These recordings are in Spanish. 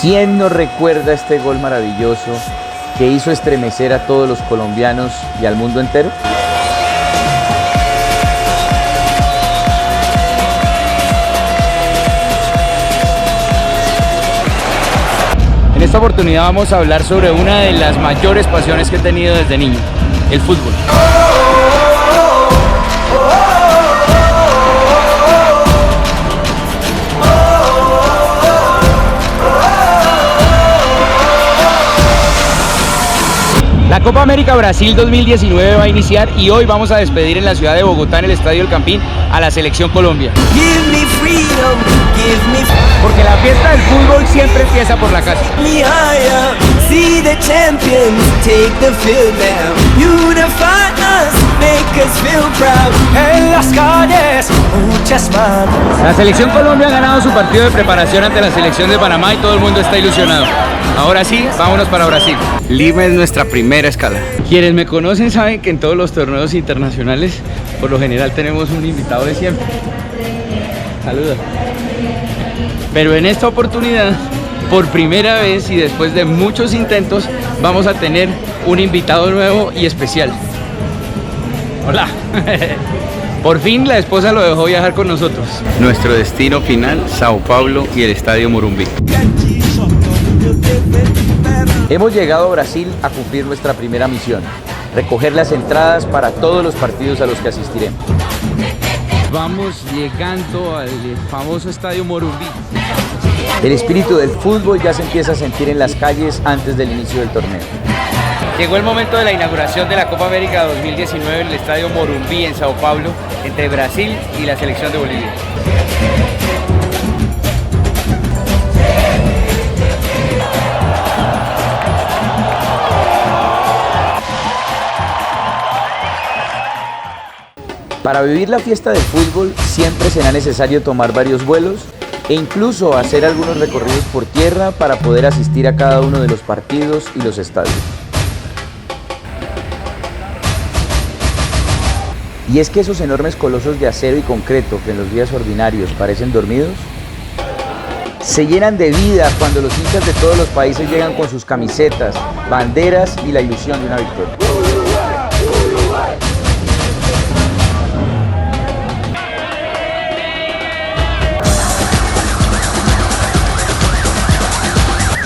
¿Quién no recuerda este gol maravilloso que hizo estremecer a todos los colombianos y al mundo entero? En esta oportunidad vamos a hablar sobre una de las mayores pasiones que he tenido desde niño, el fútbol. La Copa América Brasil 2019 va a iniciar y hoy vamos a despedir en la ciudad de Bogotá, en el Estadio El Campín, a la Selección Colombia. Porque la fiesta del fútbol siempre empieza por la casa. En las calles, muchas manos. La Selección Colombia ha ganado su partido de preparación ante la Selección de Panamá y todo el mundo está ilusionado. Ahora sí, vámonos para Brasil. Lima es nuestra primera escala. Quienes me conocen saben que en todos los torneos internacionales, por lo general tenemos un invitado de siempre. Saluda. Pero en esta oportunidad, por primera vez y después de muchos intentos, vamos a tener un invitado nuevo y especial. Hola. Por fin la esposa lo dejó viajar con nosotros. Nuestro destino final, Sao Paulo y el Estadio Morumbi. Hemos llegado a Brasil a cumplir nuestra primera misión, recoger las entradas para todos los partidos a los que asistiremos. Vamos llegando al famoso Estadio Morumbi. El espíritu del fútbol ya se empieza a sentir en las calles antes del inicio del torneo. Llegó el momento de la inauguración de la Copa América 2019 en el Estadio Morumbi en Sao Paulo, entre Brasil y la selección de Bolivia. Para vivir la fiesta del fútbol siempre será necesario tomar varios vuelos e incluso hacer algunos recorridos por tierra para poder asistir a cada uno de los partidos y los estadios. Y es que esos enormes colosos de acero y concreto que en los días ordinarios parecen dormidos, se llenan de vida cuando los hinchas de todos los países llegan con sus camisetas, banderas y la ilusión de una victoria.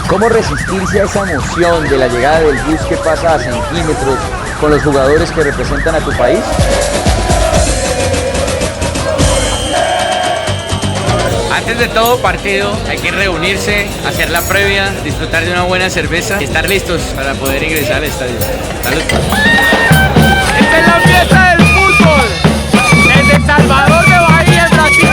¿Cómo resistirse a esa emoción de la llegada del bus que pasa a centímetros con los jugadores que representan a tu país? Antes de todo partido hay que reunirse, hacer la previa, disfrutar de una buena cerveza y estar listos para poder ingresar al estadio. ¡Salud! ¡Esta es la fiesta del fútbol! ¡Desde Salvador de Bahía, en Brasil!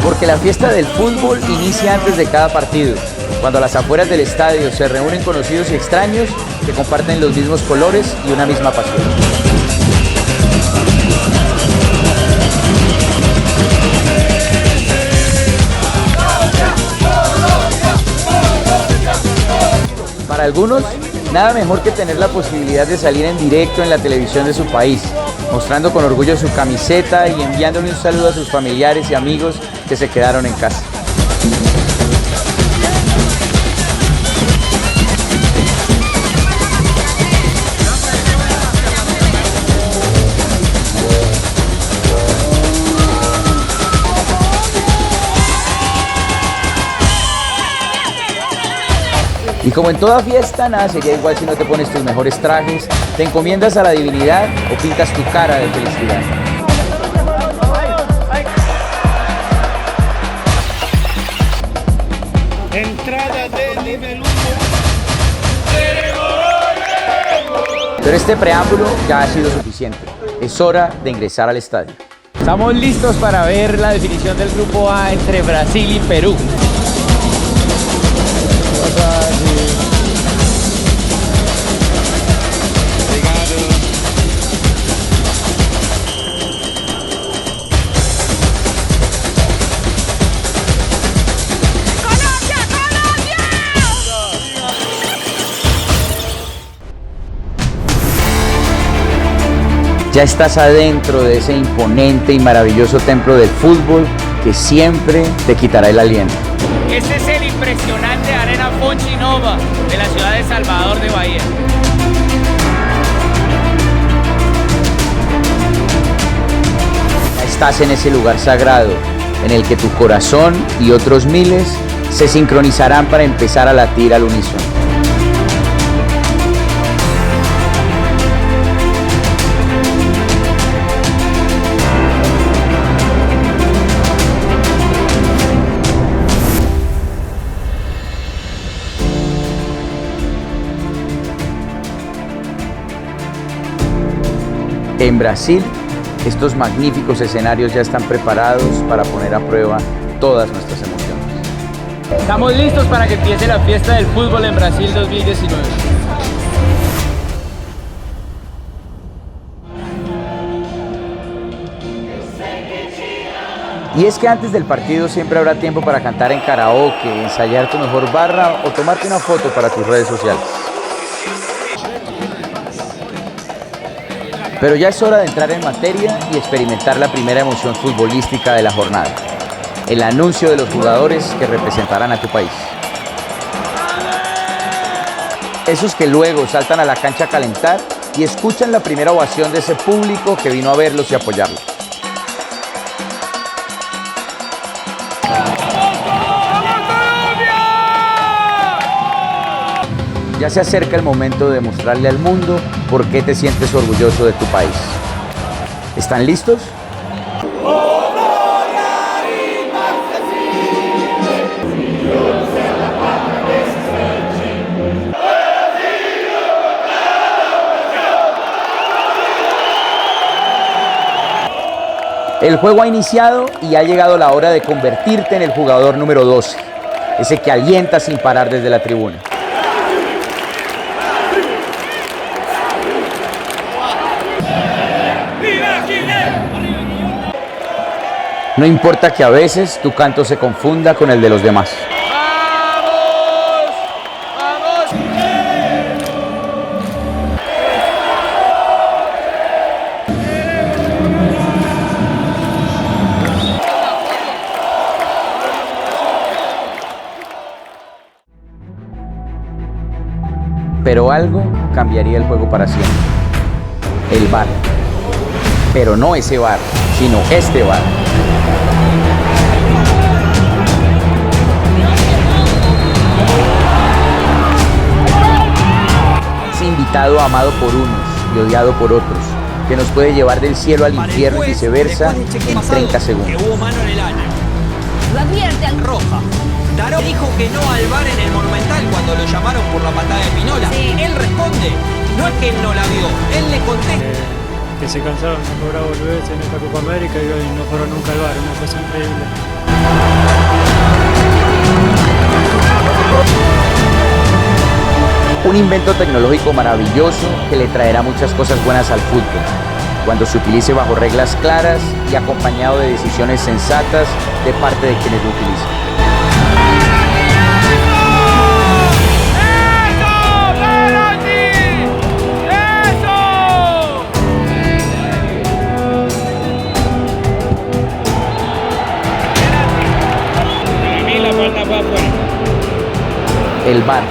Porque la fiesta del fútbol inicia antes de cada partido, cuando a las afueras del estadio se reúnen conocidos y extraños que comparten los mismos colores y una misma pasión. Para algunos, nada mejor que tener la posibilidad de salir en directo en la televisión de su país, mostrando con orgullo su camiseta y enviándole un saludo a sus familiares y amigos que se quedaron en casa. Y como en toda fiesta, nada sería igual si no te pones tus mejores trajes, te encomiendas a la divinidad o pintas tu cara de felicidad. Entrada de nivel 1. Pero este preámbulo ya ha sido suficiente. Es hora de ingresar al estadio. Estamos listos para ver la definición del grupo A entre Brasil y Perú. Ya estás adentro de ese imponente y maravilloso templo del fútbol que siempre te quitará el aliento. Este es el impresionante Arena Fonte Nova de la ciudad de Salvador de Bahía. Ya estás en ese lugar sagrado en el que tu corazón y otros miles se sincronizarán para empezar a latir al unísono. En Brasil, estos magníficos escenarios ya están preparados para poner a prueba todas nuestras emociones. Estamos listos para que empiece la fiesta del fútbol en Brasil 2019. Y es que antes del partido siempre habrá tiempo para cantar en karaoke, ensayar tu mejor barra o tomarte una foto para tus redes sociales. Pero ya es hora de entrar en materia y experimentar la primera emoción futbolística de la jornada. El anuncio de los jugadores que representarán a tu país. Esos que luego saltan a la cancha a calentar y escuchan la primera ovación de ese público que vino a verlos y apoyarlos. Ya se acerca el momento de mostrarle al mundo por qué te sientes orgulloso de tu país. ¿Están listos? El juego ha iniciado y ha llegado la hora de convertirte en el jugador número 12, ese que alienta sin parar desde la tribuna. No importa que a veces tu canto se confunda con el de los demás. ¡Vamos! ¡Vamos! Pero algo cambiaría el juego para siempre. El VAR. Pero no ese VAR, sino este VAR. Ese invitado amado por unos y odiado por otros, que nos puede llevar del cielo al infierno y viceversa en 30 segundos. Que hubo mano en el ano. Lo advierte al Roja. Daró dijo que no al VAR en el Monumental cuando lo llamaron por la patada de Pinola. Sí. Él responde. No es que él no la vio, él le contesta. Que se cansaron de cobrar boludeces en esta Copa América y hoy no fueron nunca al VAR, una cosa increíble. Un invento tecnológico maravilloso que le traerá muchas cosas buenas al fútbol, cuando se utilice bajo reglas claras y acompañado de decisiones sensatas de parte de quienes lo utilizan. El VAR,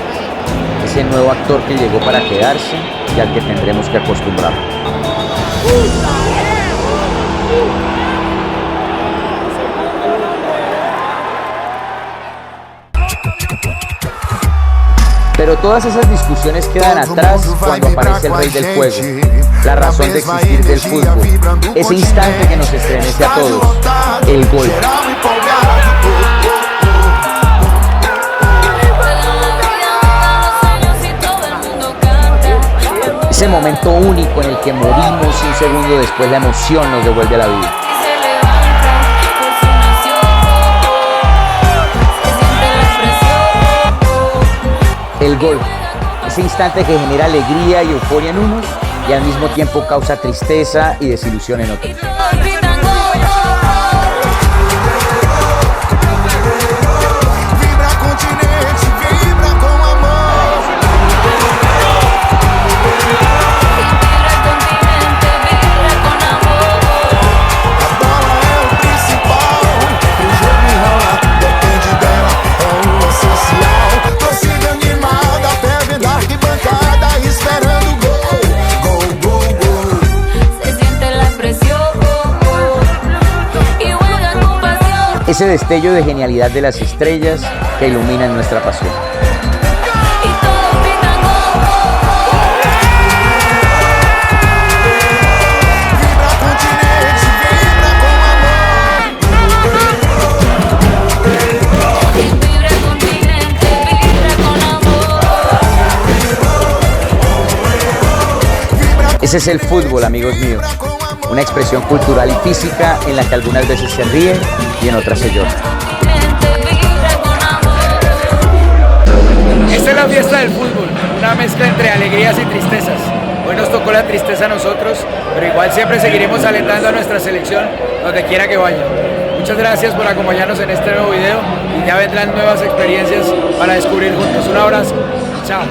ese nuevo actor que llegó para quedarse y al que tendremos que acostumbrar. Pero todas esas discusiones quedan atrás cuando aparece el rey del juego, la razón de existir del fútbol, ese instante que nos estremece a todos, el gol. Ese momento único en el que morimos y un segundo después la emoción nos devuelve a la vida. El gol, ese instante que genera alegría y euforia en unos y al mismo tiempo causa tristeza y desilusión en otros. ese destello de genialidad de las estrellas que iluminan nuestra pasión. Ese es el fútbol, amigos míos, una expresión cultural y física en la que algunas veces se ríe y en otras se llora. Esta es la fiesta del fútbol, una mezcla entre alegrías y tristezas. Hoy nos tocó la tristeza a nosotros, pero igual siempre seguiremos alentando a nuestra selección donde quiera que vaya. Muchas gracias por acompañarnos en este nuevo video y ya vendrán nuevas experiencias para descubrir juntos. Un abrazo. Chao.